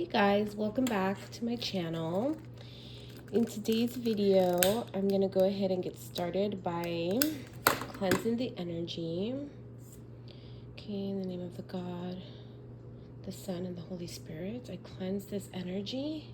Hey guys, welcome back to my channel. In today's video, I'm going to go ahead and get started by cleansing the energy. Okay, in the name of the God, the Son, and the Holy Spirit, I cleanse this energy.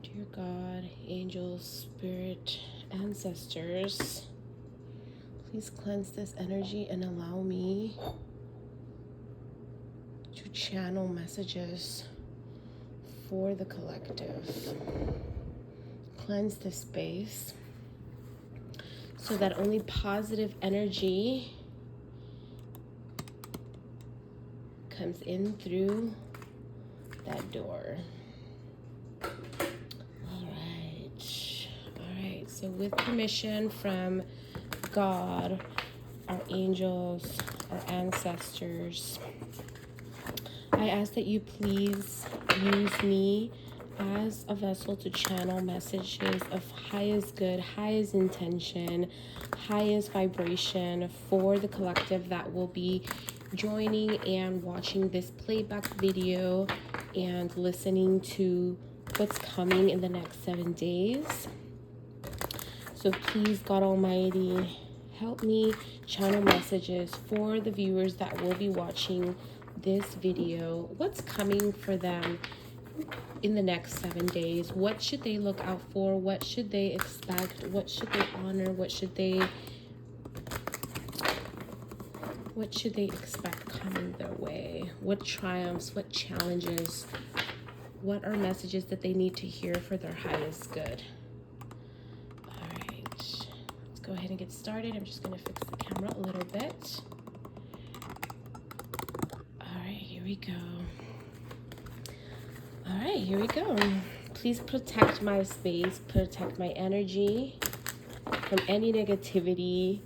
Dear God, angels, spirit, ancestors, please cleanse this energy and allow me to channel messages for the collective. Cleanse this space so that only positive energy comes in through that door. All right, so with permission from God, our angels, our ancestors, I ask that you please use me as a vessel to channel messages of highest good, highest intention, highest vibration for the collective that will be joining and watching this playback video and listening to what's coming in the next 7 days. So please, God Almighty, help me channel messages for the viewers that will be watching this video. What's coming for them in the next 7 days? What should they look out for? What should they expect? What should they honor? What should they expect coming their way? What triumphs, what challenges, what are messages that they need to hear for their highest good? All right, let's go ahead and get started. I'm just going to fix the camera a little bit. Here we go. Please protect my space, protect my energy from any negativity,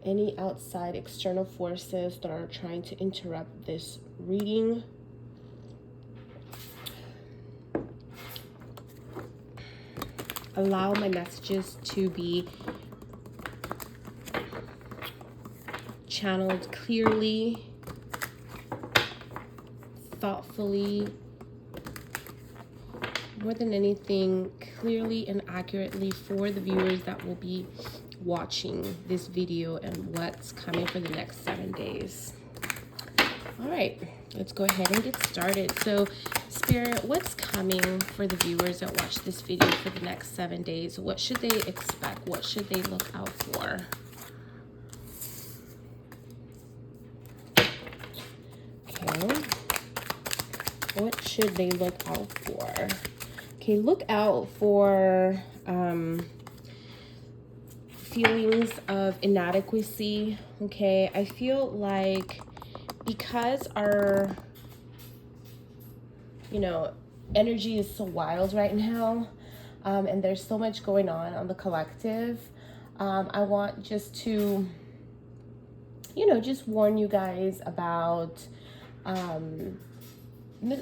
any outside external forces that are trying to interrupt this reading. Allow my messages to be channeled clearly, thoughtfully, more than anything, clearly and accurately for the viewers that will be watching this video and what's coming for the next 7 days. All right, let's go ahead and get started. So, Spirit, what's coming for the viewers that watch this video for the next 7 days? What should they expect? What should they look out for? Okay. What should they look out for? Okay, look out for feelings of inadequacy. Okay, I feel like because our, energy is so wild right now, and there's so much going on the collective, I want just to, just warn you guys about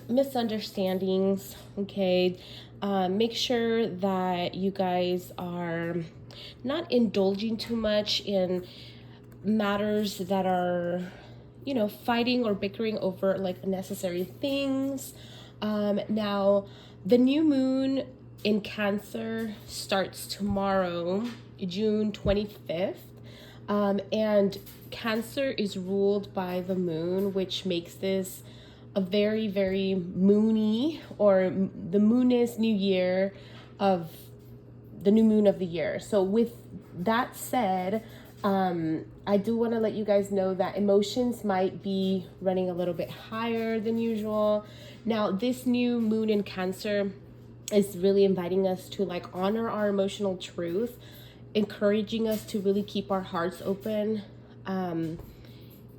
misunderstandings. Okay, make sure that you guys are not indulging too much in matters that are fighting or bickering over like unnecessary things. Now the new moon in Cancer starts tomorrow, June 25th, and Cancer is ruled by the moon, which makes this a very, very moony, or the moonest new year of the new moon of the year. So with that said, I do want to let you guys know that emotions might be running a little bit higher than usual. Now, this new moon in Cancer is really inviting us to like honor our emotional truth, encouraging us to really keep our hearts open in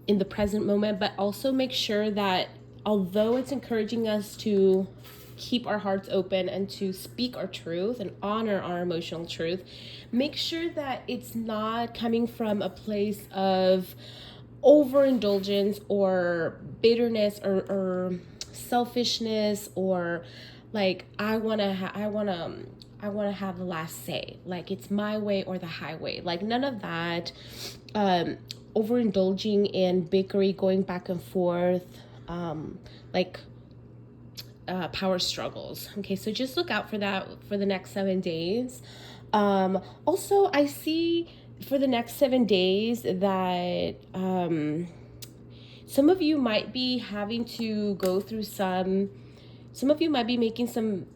the present moment, but also make sure that although it's encouraging us to keep our hearts open and to speak our truth and honor our emotional truth, make sure that it's not coming from a place of overindulgence or bitterness or selfishness, or like I want to have the last say, like it's my way or the highway. Like none of that overindulging in bickering, going back and forth, like power struggles. Okay, so just look out for that for the next 7 days. Also, I see for the next 7 days that some of you might be having to go through some of you might be making some,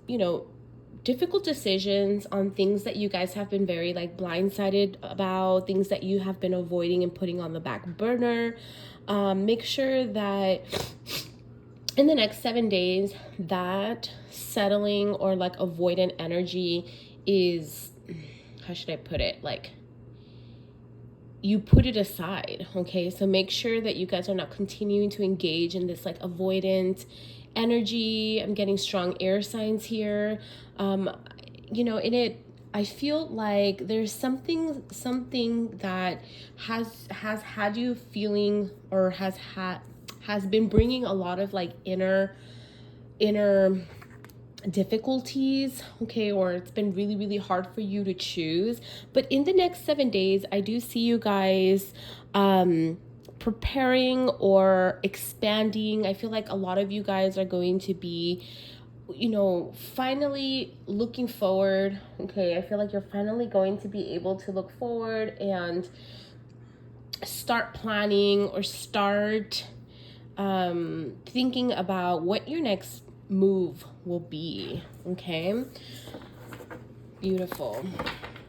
difficult decisions on things that you guys have been very like blindsided about, things that you have been avoiding and putting on the back burner. Make sure that in the next 7 days, that settling or like avoidant energy is, how should I put it? Like, you put it aside, okay? So make sure that you guys are not continuing to engage in this like avoidant energy. I'm getting strong air signs here. In it, I feel like there's something that has had you feeling, or has been bringing a lot of like inner difficulties, okay, or it's been really, really hard for you to choose. But in the next 7 days, I do see you guys preparing or expanding. I feel like a lot of you guys are going to be, finally looking forward. Okay, I feel like you're finally going to be able to look forward and start planning or start thinking about what your next move will be. Okay, beautiful.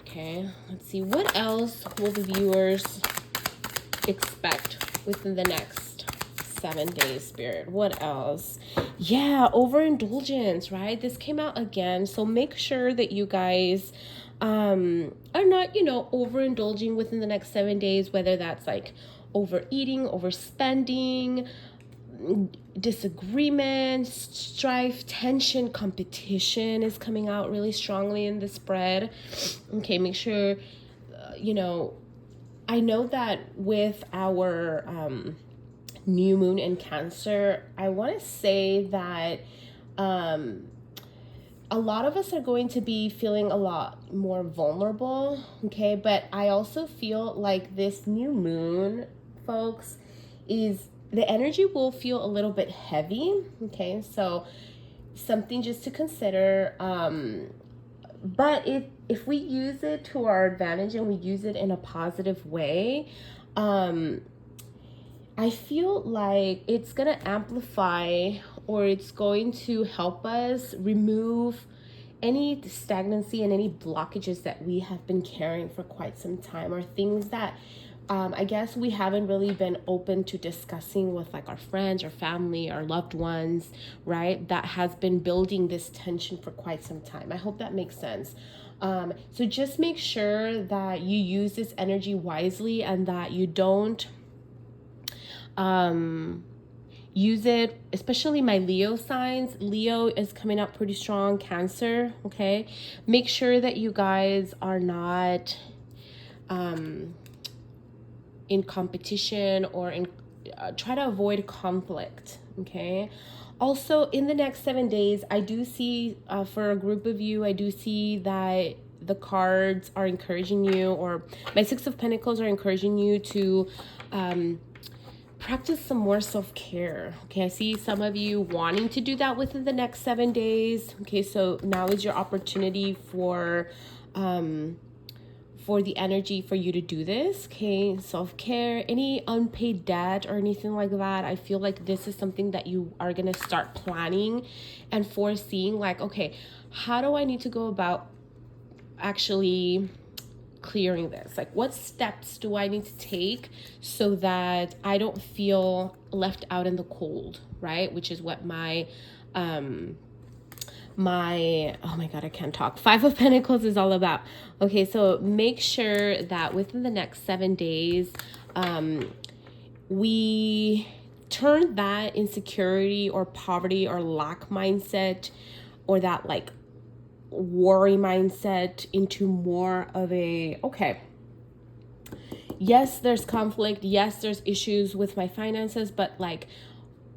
Okay, let's see, what else will the viewers expect within the next 7 days, Spirit? What else? Yeah, overindulgence, right? This came out again, so make sure that you guys are not, overindulging within the next 7 days, whether that's like overeating, overspending, disagreement, strife, tension, competition is coming out really strongly in the spread. Okay, make sure, I know that with our new moon in Cancer, I want to say that a lot of us are going to be feeling a lot more vulnerable, okay? But I also feel like this new moon, folks, is the energy will feel a little bit heavy, okay? So something just to consider. But if we use it to our advantage and we use it in a positive way, I feel like it's going to amplify, or it's going to help us remove any stagnancy and any blockages that we have been carrying for quite some time, or things that I guess we haven't really been open to discussing with like our friends or family, our loved ones, right? That has been building this tension for quite some time. I hope that makes sense. So just make sure that you use this energy wisely, and that you don't use it, especially my Leo signs. Leo is coming up pretty strong, Cancer, okay? Make sure that you guys are not in competition, or in try to avoid conflict, okay? Also, in the next 7 days, I do see for a group of you, I do see that the cards are encouraging you, or my Six of Pentacles are encouraging you to practice some more self-care. Okay, I see some of you wanting to do that within the next 7 days. Okay, so now is your opportunity for the energy for you to do this. Okay, self-care, any unpaid debt or anything like that, I feel like this is something that you are going to start planning and foreseeing, like, okay, how do I need to go about actually clearing this? Like, what steps do I need to take so that I don't feel left out in the cold, right? Which is what my oh my god, I can't talk, Five of Pentacles is all about. Okay, so make sure that within the next 7 days we turn that insecurity or poverty or lack mindset, or that like worry mindset, into more of a, okay, yes, there's conflict, yes, there's issues with my finances, but like,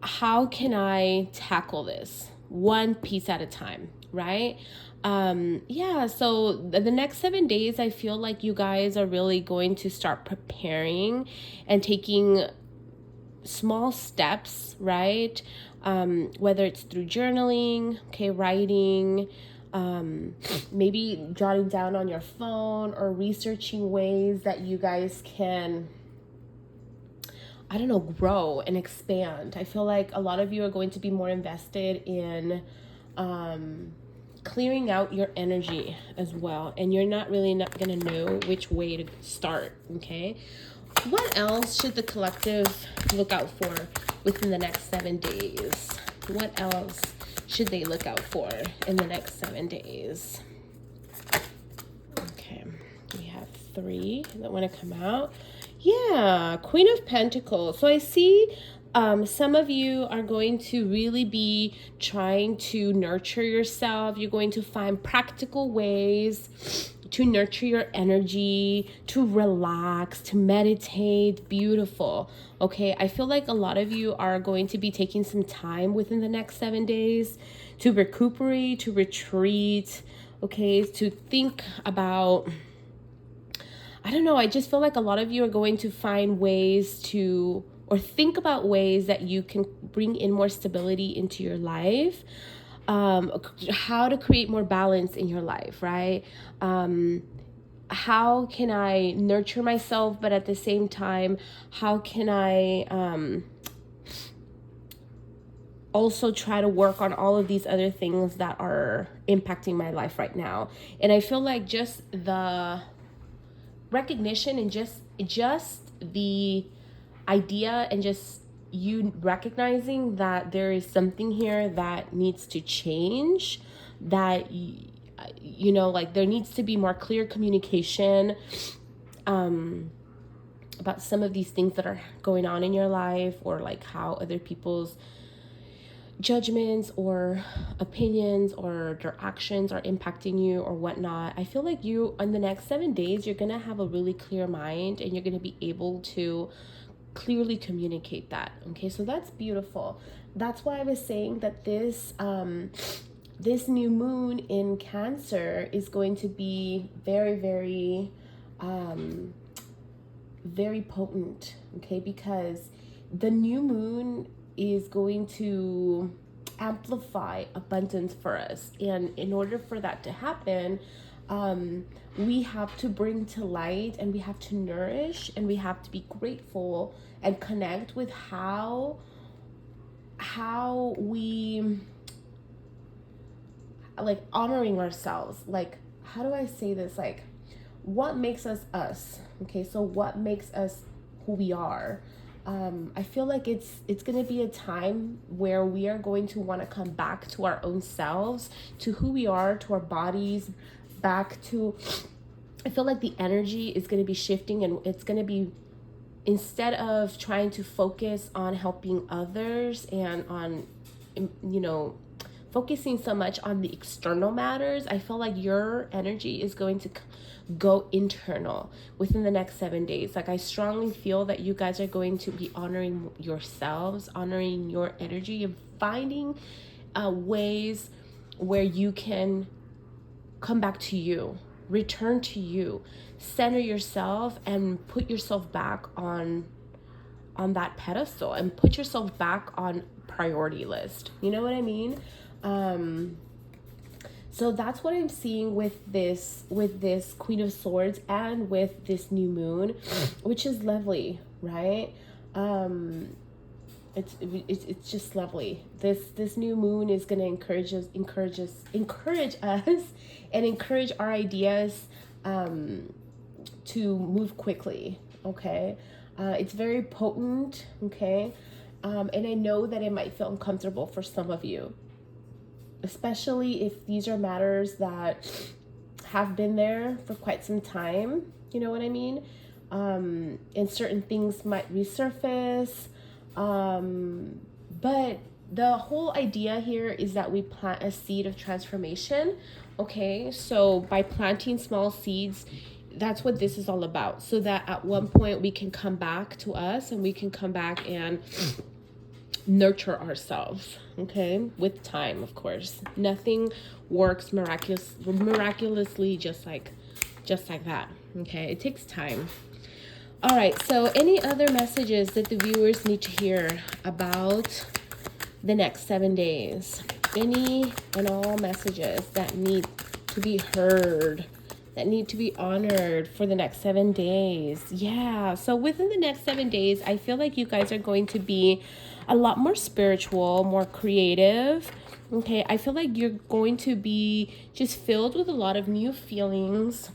how can I tackle this one piece at a time, right? Yeah, so the next 7 days, I feel like you guys are really going to start preparing and taking small steps, right? Whether it's through journaling, okay, writing, maybe jotting down on your phone, or researching ways that you guys can, I don't know, grow and expand. I feel like a lot of you are going to be more invested in clearing out your energy as well, and you're not going to know which way to start, okay? What else should the collective look out for within the next 7 days? What else should they look out for in the next 7 days? Okay, we have 3 that want to come out. Yeah, Queen of Pentacles. So I see some of you are going to really be trying to nurture yourself. You're going to find practical ways to nurture your energy, to relax, to meditate. Beautiful. Okay, I feel like a lot of you are going to be taking some time within the next 7 days to recuperate, to retreat, okay, to think about, I don't know, I just feel like a lot of you are going to find ways to, or think about ways that you can bring in more stability into your life, how to create more balance in your life, right? How can I nurture myself, but at the same time, how can I also try to work on all of these other things that are impacting my life right now? And I feel like just the recognition and just the idea and just you recognizing that there is something here that needs to change, that you know, like there needs to be more clear communication about some of these things that are going on in your life, or like how other people's judgments or opinions or their actions are impacting you or whatnot. I feel like you, in the next 7 days, you're gonna have a really clear mind, and you're gonna be able to clearly communicate that. Okay, so that's beautiful. That's why I was saying that this this new moon in Cancer is going to be very, very very potent, okay? Because the new moon is going to amplify abundance for us, and in order for that to happen, we have to bring to light, and we have to nourish, and we have to be grateful and connect with how we, like, honoring ourselves. Like, how do I say this? Like, what makes us us? Okay, so what makes us who we are? I feel like it's going to be a time where we are going to want to come back to our own selves, to who we are, to our bodies, back to, I feel like the energy is going to be shifting, and it's going to be, instead of trying to focus on helping others and on, you know, focusing so much on the external matters, I feel like your energy is going to go internal within the next 7 days. Like, I strongly feel that you guys are going to be honoring yourselves, honoring your energy, and finding ways where you can come back to you, return to you, center yourself, and put yourself back on that pedestal, and put yourself back on priority list. You know what I mean? So that's what I'm seeing with this Queen of Swords and with this new moon, which is lovely, right? It's just lovely. This new moon is going to encourage us and encourage our ideas to move quickly. Okay, it's very potent. Okay, and I know that it might feel uncomfortable for some of you, especially if these are matters that have been there for quite some time. You know what I mean? And certain things might resurface. But the whole idea here is that we plant a seed of transformation. Okay, so by planting small seeds, that's what this is all about. So that at one point we can come back to us, and we can come back and nurture ourselves, okay, with time, of course. Nothing works miraculously just like that, okay? It takes time. All right, so any other messages that the viewers need to hear about the next 7 days? Any and all messages that need to be heard, that need to be honored for the next 7 days? Yeah, so within the next 7 days, I feel like you guys are going to be a lot more spiritual, more creative. Okay, I feel like you're going to be just filled with a lot of new feelings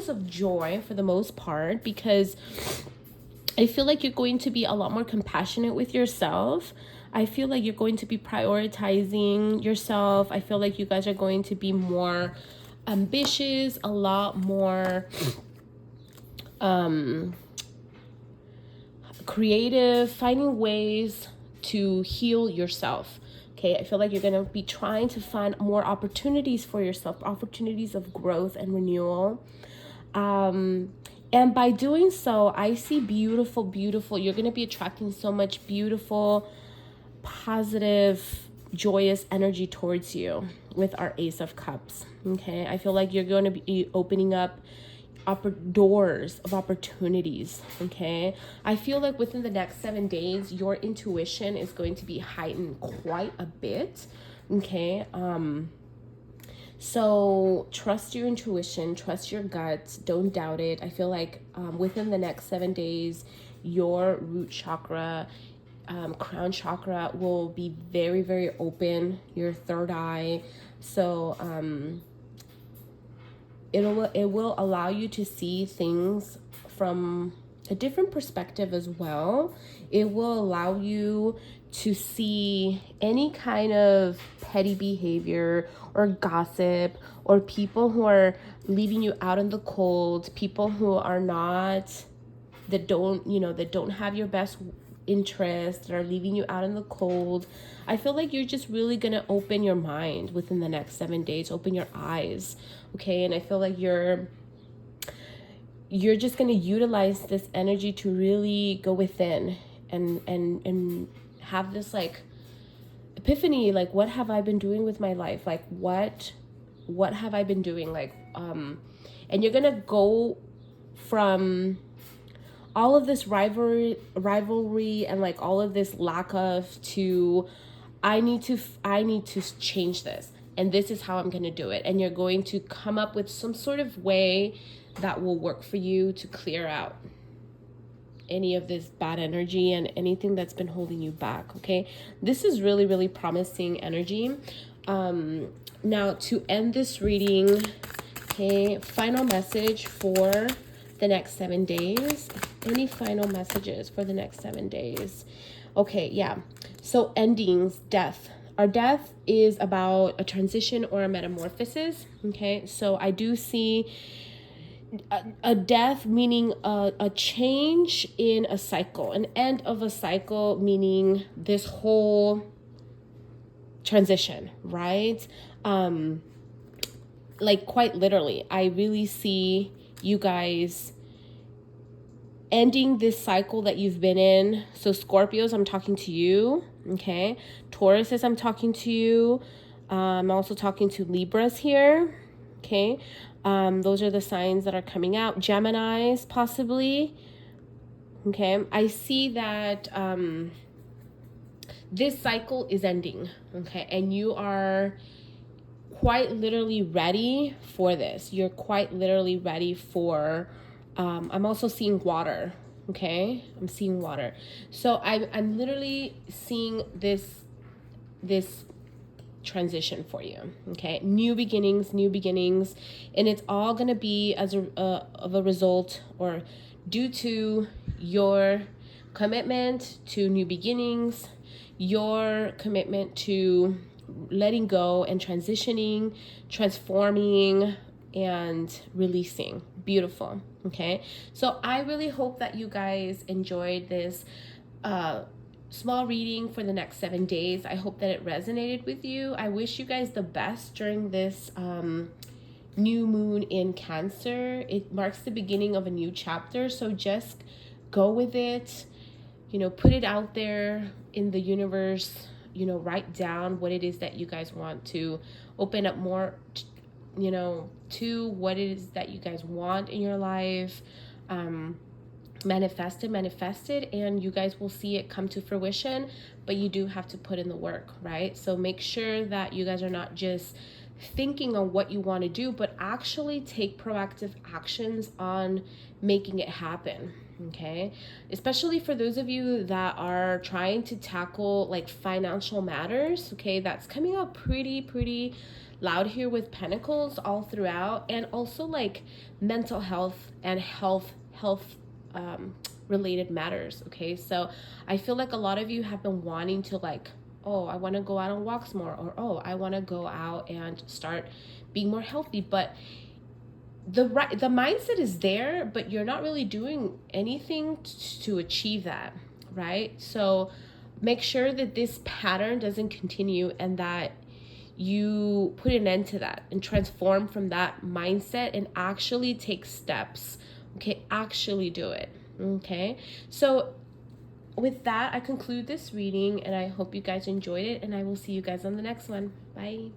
of joy for the most part, because I feel like you're going to be a lot more compassionate with yourself. I feel like you're going to be prioritizing yourself. I feel like you guys are going to be more ambitious, a lot more creative, finding ways to heal yourself. Okay, I feel like you're going to be trying to find more opportunities for yourself, opportunities of growth and renewal. And by doing so, I see beautiful, you're going to be attracting so much beautiful, positive, joyous energy towards you with our Ace of Cups. Okay, I feel like you're going to be opening up doors of opportunities. Okay, I feel like within the next 7 days, your intuition is going to be heightened quite a bit. Okay, so trust your intuition, trust your gut, don't doubt it. I feel like within the next 7 days, your root chakra, crown chakra will be very, very open, your third eye. So it will allow you to see things from a different perspective as well. It will allow you to see any kind of petty behavior or gossip or people who are leaving you out in the cold, people who are not, that don't have your best interest, that are leaving you out in the cold. I feel like you're just really going to open your mind within the next 7 days, open your eyes. Okay. And I feel like you're just going to utilize this energy to really go within and have this like epiphany, like, what have I been doing with my life? Like, what have I been doing? Like, and you're going to go from all of this rivalry and like all of this lack of, to I need to change this, and this is how I'm going to do it. And you're going to come up with some sort of way that will work for you to clear out any of this bad energy and anything that's been holding you back. Okay, this is really, really promising energy. Now to end this reading, okay, final message for the next 7 days. Any final messages for the next 7 days? Okay, yeah. So endings, death. Our death is about a transition or a metamorphosis. Okay, so I do see a death meaning a change in a cycle, an end of a cycle, meaning this whole transition, right? Like quite literally, I really see you guys ending this cycle that you've been in. So Scorpios, I'm talking to you. Okay, Tauruses, I'm talking to you. I'm also talking to Libras here. Okay, those are the signs that are coming out. Geminis, possibly. Okay, I see that this cycle is ending. Okay, and you are quite literally ready for this. You're quite literally ready for, I'm also seeing water. Okay, I'm seeing water. So I'm literally seeing this transition for you. Okay, new beginnings, and it's all gonna be as of a result, or due to your commitment to new beginnings, your commitment to letting go and transitioning, transforming, and releasing. Beautiful. Okay, so I really hope that you guys enjoyed this small reading for the next 7 days. I hope that it resonated with you. I wish you guys the best during this new moon in Cancer. It marks the beginning of a new chapter, so just go with it. Put it out there in the universe. Write down what it is that you guys want to open up more, to what it is that you guys want in your life. manifest it, and you guys will see it come to fruition, but you do have to put in the work, right? So make sure that you guys are not just thinking on what you want to do, but actually take proactive actions on making it happen. Okay, especially for those of you that are trying to tackle like financial matters. Okay, that's coming out pretty loud here with Pentacles all throughout, and also like mental health and health related matters. Okay, so I feel like a lot of you have been wanting to like, oh, I want to go out on walks more, or oh, I want to go out and start being more healthy, but the mindset is there, but you're not really doing anything to achieve that, right? So make sure that this pattern doesn't continue, and that you put an end to that and transform from that mindset and actually take steps. Okay, actually do it. Okay, so with that, I conclude this reading, and I hope you guys enjoyed it, and I will see you guys on the next one. Bye.